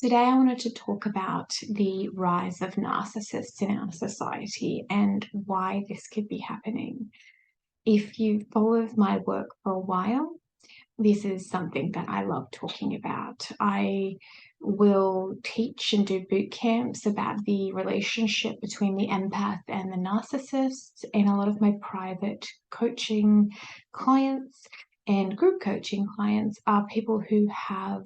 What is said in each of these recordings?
Today I wanted to talk about the rise of narcissists in our society and why this could be happening. If you followed my work for a while, this is something that I love talking about. I will teach and do boot camps about the relationship between the empath and the narcissist, and a lot of my private coaching clients and group coaching clients are people who have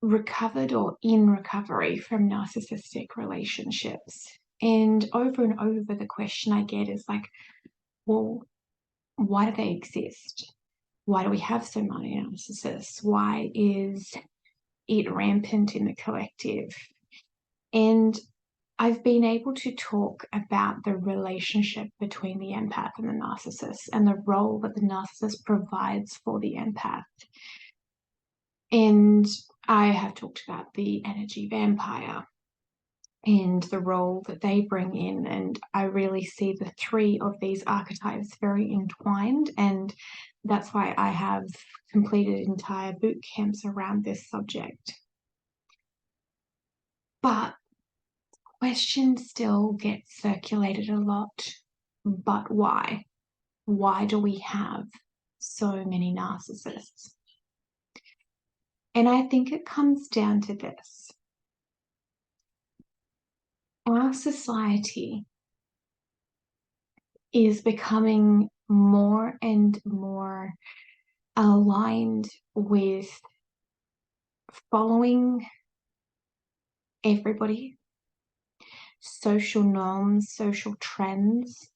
recovered or in recovery from narcissistic relationships. And over, the question I get is like, well, why do they exist? Why do we have so many narcissists? Why is it rampant in the collective? And I've been able to talk about the relationship between the empath and the narcissist and the role that the narcissist provides for the empath. And I have talked about the energy vampire and the role that they bring in. And I really see the three of these archetypes very entwined. And that's why I have completed entire boot camps around this subject. But questions still get circulated a lot. But why? Why do we have so many narcissists? And I think it comes down to this. Our society is becoming more and more aligned with following everybody, social norms, social trends.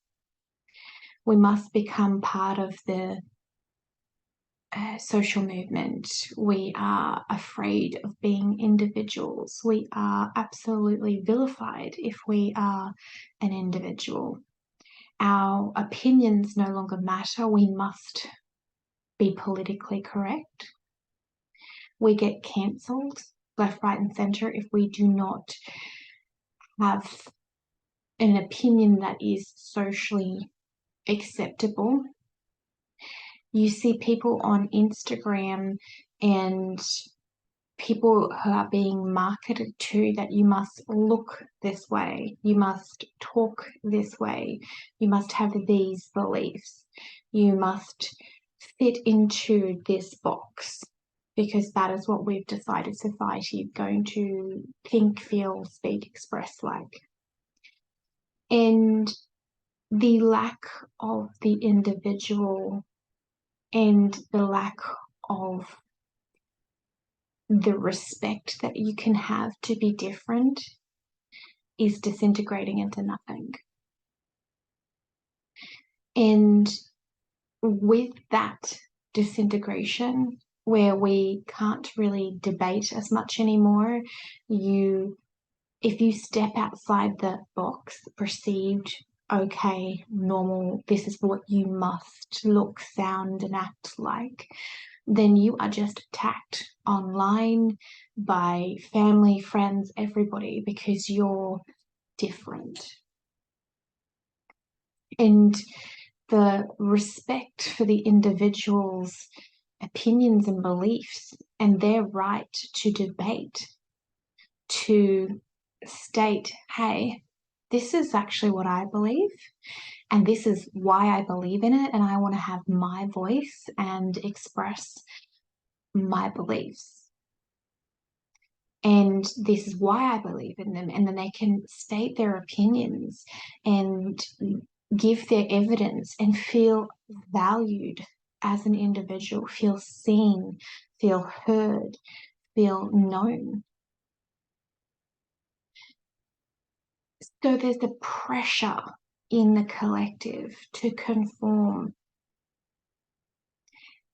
We must become part of the social movement. We are afraid of being individuals. We are absolutely vilified if we are an individual. Our opinions no longer matter. We must be politically correct. We get cancelled left, right, and centre if we do not have an opinion that is socially acceptable. You see people on Instagram and people who are being marketed to that you must look this way, you must talk this way, you must have these beliefs, you must fit into this box, because that is what we've decided society is going to think, feel, speak, express like. And the lack of the individual and the lack of the respect that you can have to be different is disintegrating into nothing. And with that disintegration, where we can't really debate as much anymore, if you step outside the box, perceived, okay, normal, this is what you must look, sound, and act like, then you are just attacked online by family, friends, everybody, because you're different. And the respect for the individual's opinions and beliefs and their right to debate, to state, hey, this is actually what I believe, and this is why I believe in it, and I want to have my voice and express my beliefs. And this is why I believe in them. And then they can state their opinions and give their evidence and feel valued as an individual, feel seen, feel heard, feel known. So there's the pressure in the collective to conform.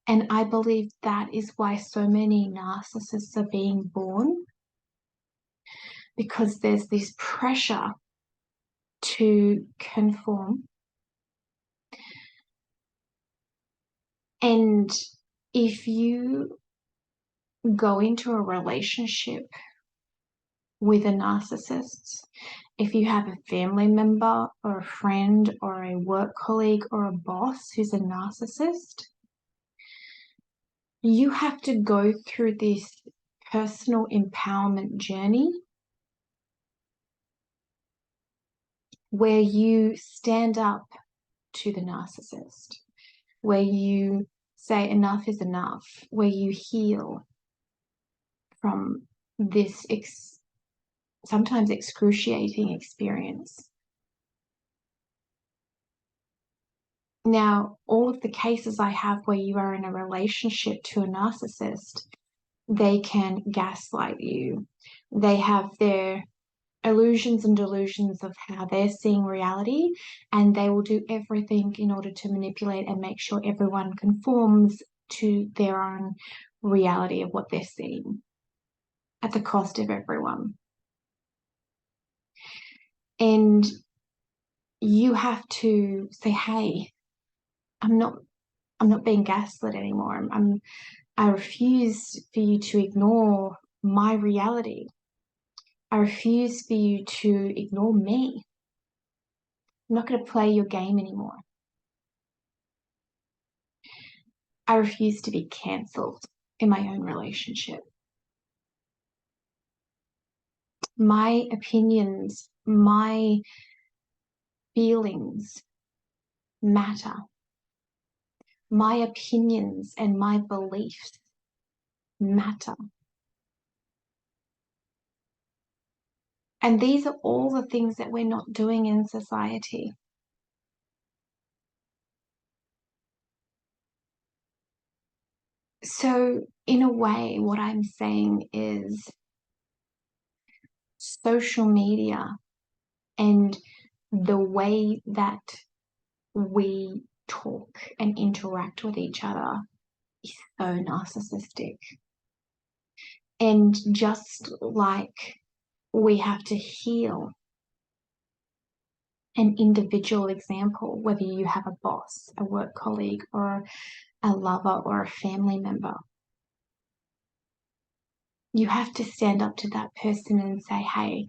And I believe that is why so many narcissists are being born, because there's this pressure to conform. And if you go into a relationship with a narcissist, if you have a family member or a friend or a work colleague or a boss who's a narcissist, you have to go through this personal empowerment journey where you stand up to the narcissist, where you say enough is enough, where you heal from this sometimes excruciating experience. Now, all of the cases I have where you are in a relationship to a narcissist, they can gaslight you. They have their illusions and delusions of how they're seeing reality, and they will do everything in order to manipulate and make sure everyone conforms to their own reality of what they're seeing at the cost of everyone. And you have to say, hey, I'm not being gaslit anymore. I refuse for you to ignore my reality. I refuse for you to ignore me. I'm not going to play your game anymore. I refuse to be cancelled in my own relationship. My opinions, my feelings matter. My opinions and my beliefs matter. And these are all the things that we're not doing in society. So, in a way, what I'm saying is social media and the way that we talk and interact with each other is so narcissistic. And just like we have to heal an individual example, whether you have a boss, a work colleague, or a lover or a family member, you have to stand up to that person and say, hey,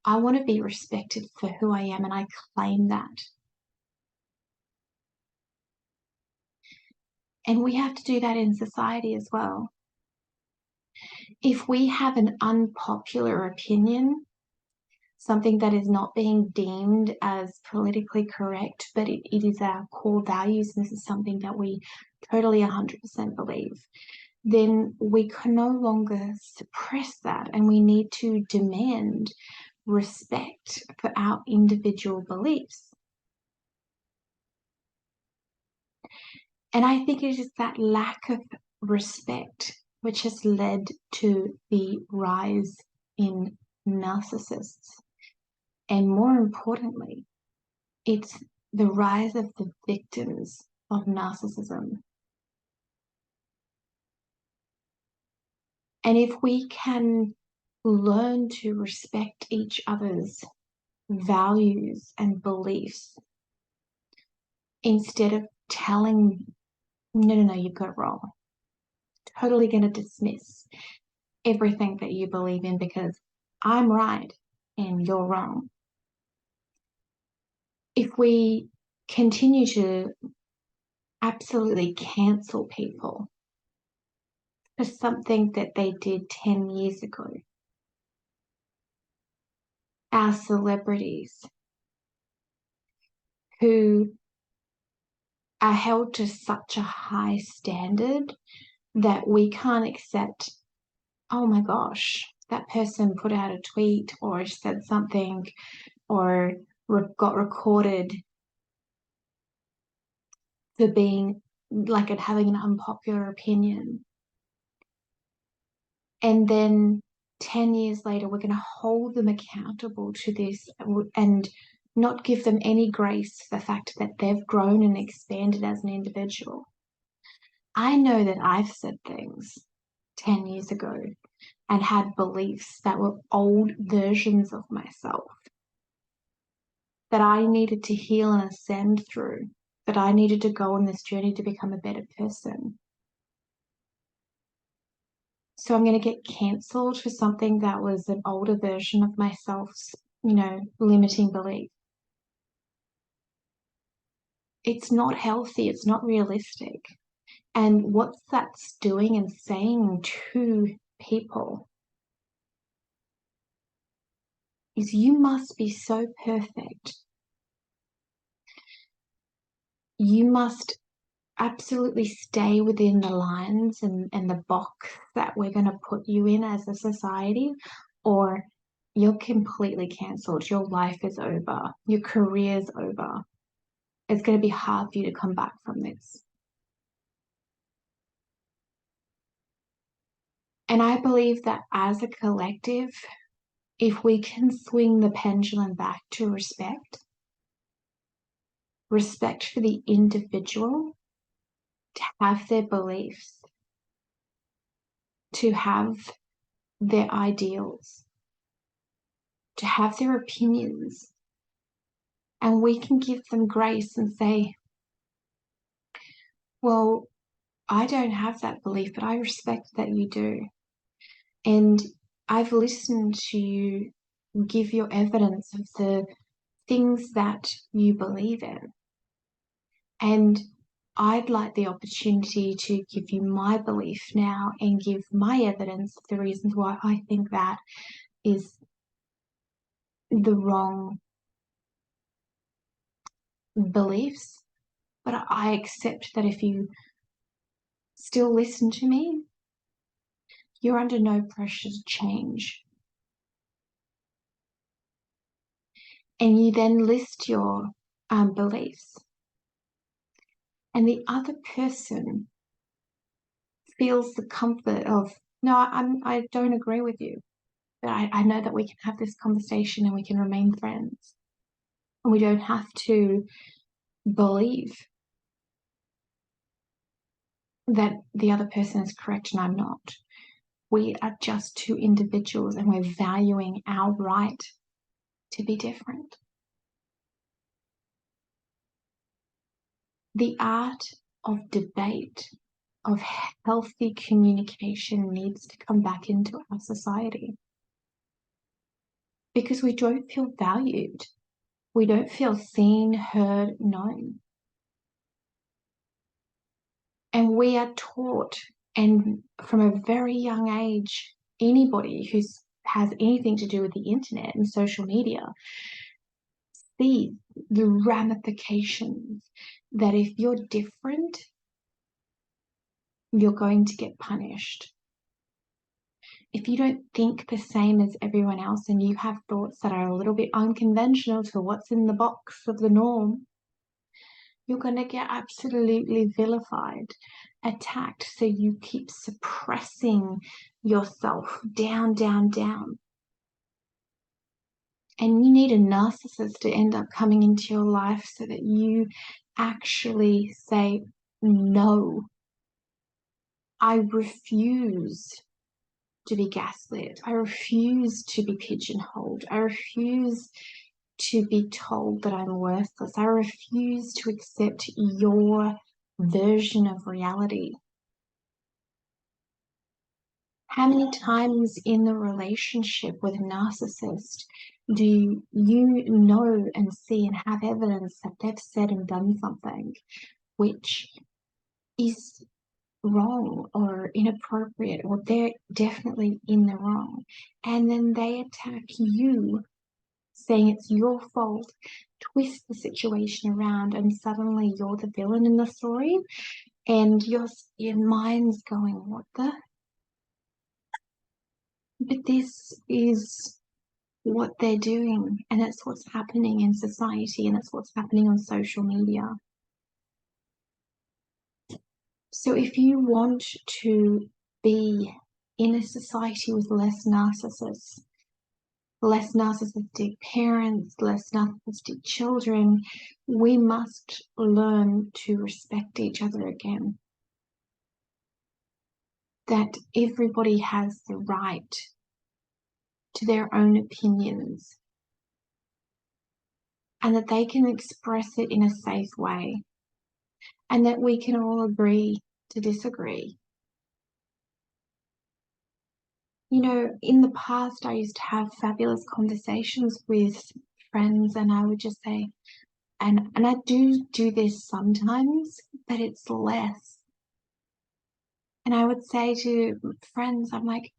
I want to be respected for who I am, and I claim that. And we have to do that in society as well. If we have an unpopular opinion, something that is not being deemed as politically correct, but it is our core values, and this is something that we totally 100% believe, then we can no longer suppress that, and we need to demand respect for our individual beliefs. And I think it is that lack of respect which has led to the rise in narcissists. And more importantly, it's the rise of the victims of narcissism. And if we can learn to respect each other's values and beliefs instead of telling, no, you've got it wrong, totally going to dismiss everything that you believe in because I'm right and you're wrong. If we continue to absolutely cancel people for something that they did 10 years ago, our celebrities who are held to such a high standard that we can't accept, oh my gosh, that person put out a tweet or said something or got recorded for being like it having an unpopular opinion. And then 10 years later, we're going to hold them accountable to this and not give them any grace for the fact that they've grown and expanded as an individual. I know that I've said things 10 years ago and had beliefs that were old versions of myself that I needed to heal and ascend through, that I needed to go on this journey to become a better person. So I'm going to get cancelled for something that was an older version of myself's, limiting belief. It's not healthy. It's not realistic. And what that's doing and saying to people is you must be so perfect. You must absolutely stay within the lines and the box that we're going to put you in as a society, or you're completely cancelled. Your life is over. Your career's over. It's going to be hard for you to come back from this. And I believe that as a collective, if we can swing the pendulum back to respect for the individual, to have their beliefs, to have their ideals, to have their opinions, and we can give them grace and say, well, I don't have that belief, but I respect that you do. And I've listened to you give your evidence of the things that you believe in. And I'd like the opportunity to give you my belief now and give my evidence of the reasons why I think that is the wrong beliefs. But I accept that if you still listen to me, you're under no pressure to change. And you then list your beliefs. And the other person feels the comfort of, no, I don't agree with you, but I know that we can have this conversation and we can remain friends. And we don't have to believe that the other person is correct and I'm not. We are just two individuals and we're valuing our right to be different. The art of debate, of healthy communication needs to come back into our society. Because we don't feel valued. We don't feel seen, heard, known. And we are taught, and from a very young age, anybody who has anything to do with the internet and social media sees the ramifications that if you're different, you're going to get punished. If you don't think the same as everyone else and you have thoughts that are a little bit unconventional to what's in the box of the norm, you're going to get absolutely vilified, attacked. So you keep suppressing yourself down, down, down. And you need a narcissist to end up coming into your life so that you actually say, no, I refuse to be gaslit. I refuse to be pigeonholed. I refuse to be told that I'm worthless. I refuse to accept your version of reality. How many times in the relationship with a narcissist do you know and see and have evidence that they've said and done something which is wrong or inappropriate, or they're definitely in the wrong, and then they attack you saying it's your fault, twist the situation around, and suddenly you're the villain in the story, and your mind's going, what the? But this is what they're doing, and it's what's happening in society, and it's what's happening on social media. So if you want to be in a society with less narcissists, less narcissistic parents, less narcissistic children, we must learn to respect each other again. That everybody has the right to their own opinions and that they can express it in a safe way, and that we can all agree to disagree. You know, in the past, I used to have fabulous conversations with friends, and I would just say, and I do this sometimes, but it's less. And I would say to friends, I'm like,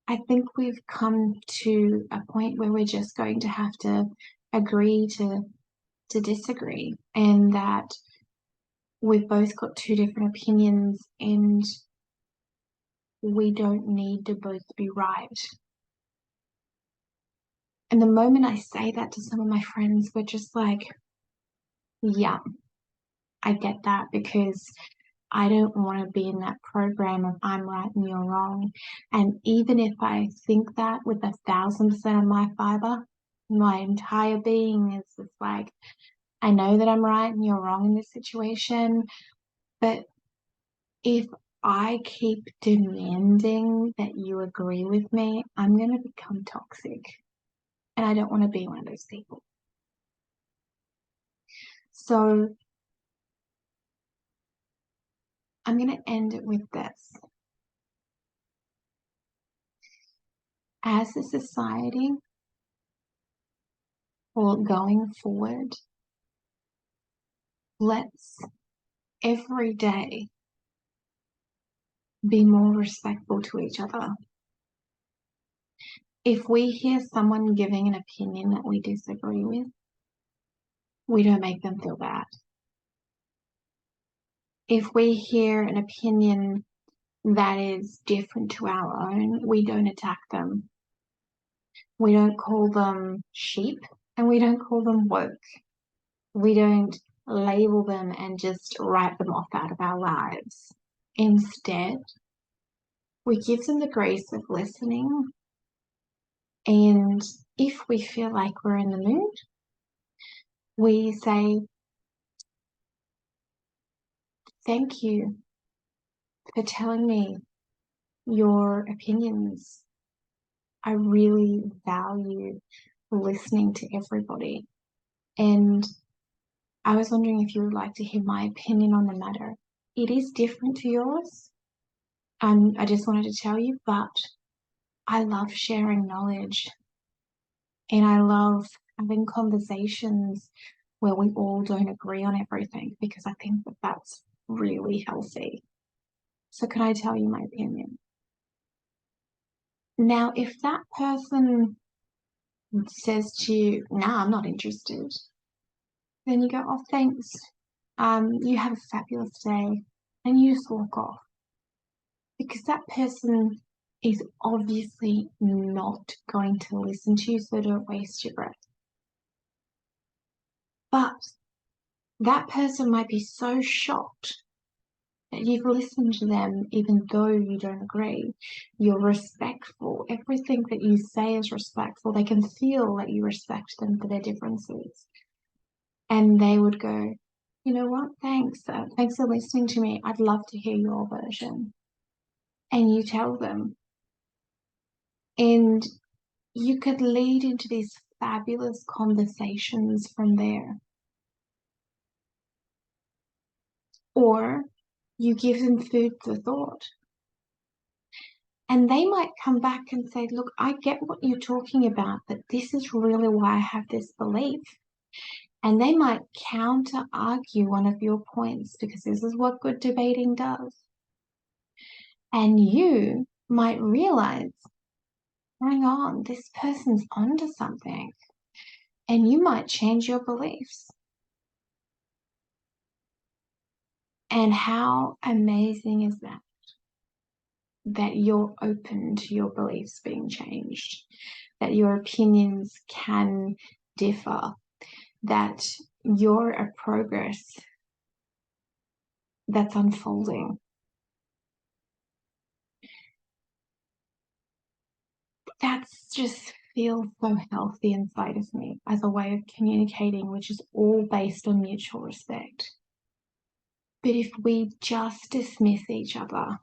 I think we've come to a point where we're just going to have to agree to disagree, and that we've both got two different opinions and we don't need to both be right. And the moment I say that to some of my friends, we're just like, yeah, I get that, because I don't want to be in that program of I'm right and you're wrong. And even if I think that with 1,000% of my fiber, my entire being is just like, I know that I'm right and you're wrong in this situation, but if I keep demanding that you agree with me, I'm going to become toxic. And I don't want to be one of those people. So I'm going to end it with this. As a society, or going forward, let's every day be more respectful to each other. If we hear someone giving an opinion that we disagree with, we don't make them feel bad. If we hear an opinion that is different to our own, we don't attack them. We don't call them sheep, and we don't call them woke. We don't label them and just write them off out of our lives. Instead, we give them the grace of listening, and if we feel like we're in the mood, we say, thank you for telling me your opinions. I really value listening to everybody. And I was wondering if you would like to hear my opinion on the matter. It is different to yours. I just wanted to tell you, but I love sharing knowledge, and I love having conversations where we all don't agree on everything, because I think that that's really healthy. So can I tell you my opinion? Now, if that person says to you, nah, I'm not interested, then you go, oh, thanks. You have a fabulous day. And you just walk off. Because that person is obviously not going to listen to you, so don't waste your breath. But that person might be so shocked that you've listened to them even though you don't agree. You're respectful. Everything that you say is respectful. They can feel that you respect them for their differences. And they would go, you know what, thanks. Thanks for listening to me. I'd love to hear your version. And you tell them. And you could lead into these fabulous conversations from there. Or you give them food for thought. And they might come back and say, look, I get what you're talking about, but this is really why I have this belief. And they might counter argue one of your points, because this is what good debating does. And you might realize, hang on, this person's onto something. And you might change your beliefs. And how amazing is that? That you're open to your beliefs being changed, that your opinions can differ, that you're a progress that's unfolding. That's just feels so healthy inside of me as a way of communicating, which is all based on mutual respect. But if we just dismiss each other,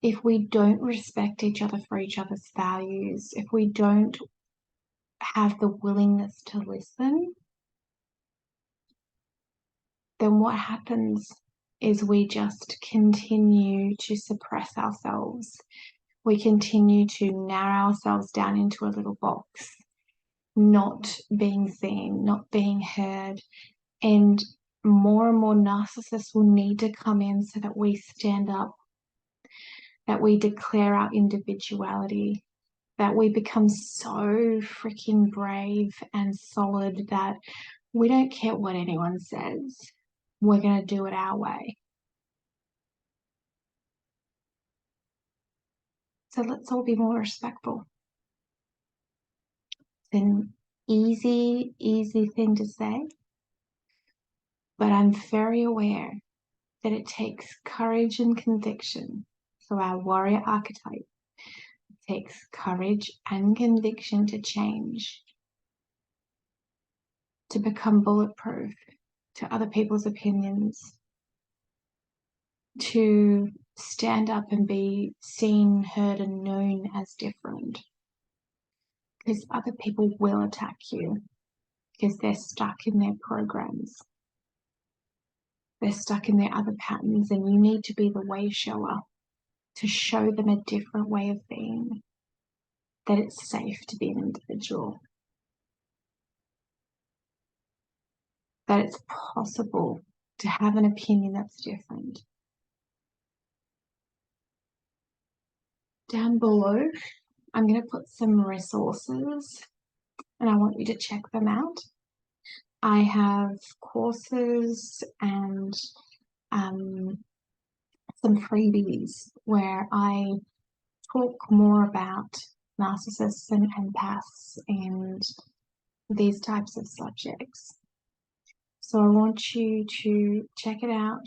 if we don't respect each other for each other's values, if we don't have the willingness to listen, then what happens is we just continue to suppress ourselves. We continue to narrow ourselves down into a little box, not being seen, not being heard. And more narcissists will need to come in so that we stand up that we declare our individuality, that we become so freaking brave and solid that we don't care what anyone says. We're going to do it our way. So let's all be more respectful. It's an easy thing to say, but I'm very aware that it takes courage and conviction. So our warrior archetype takes courage and conviction to change, to become bulletproof to other people's opinions, to stand up and be seen, heard, and known as different. Because other people will attack you because they're stuck in their programs. They're stuck in their other patterns, and you need to be the way shower to show them a different way of being, that it's safe to be an individual, that it's possible to have an opinion that's different. Down below, I'm going to put some resources and I want you to check them out. I have courses and some freebies where I talk more about narcissists and empaths and these types of subjects. So I want you to check it out,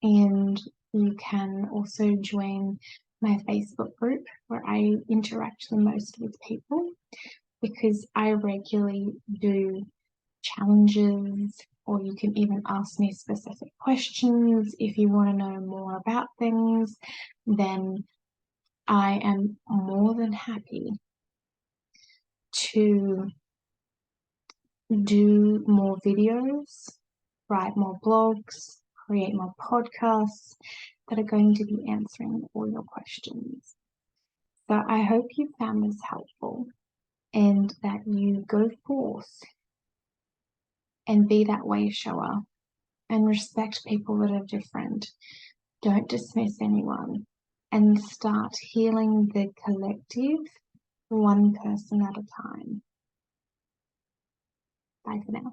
and you can also join my Facebook group where I interact the most with people, because I regularly do challenges, or you can even ask me specific questions if you want to know more about things. Then I am more than happy to do more videos, write more blogs, create more podcasts that are going to be answering all your questions. So I hope you found this helpful, and that you go forth and be that way shower and respect people that are different. Don't dismiss anyone, and start healing the collective one person at a time. Bye for now.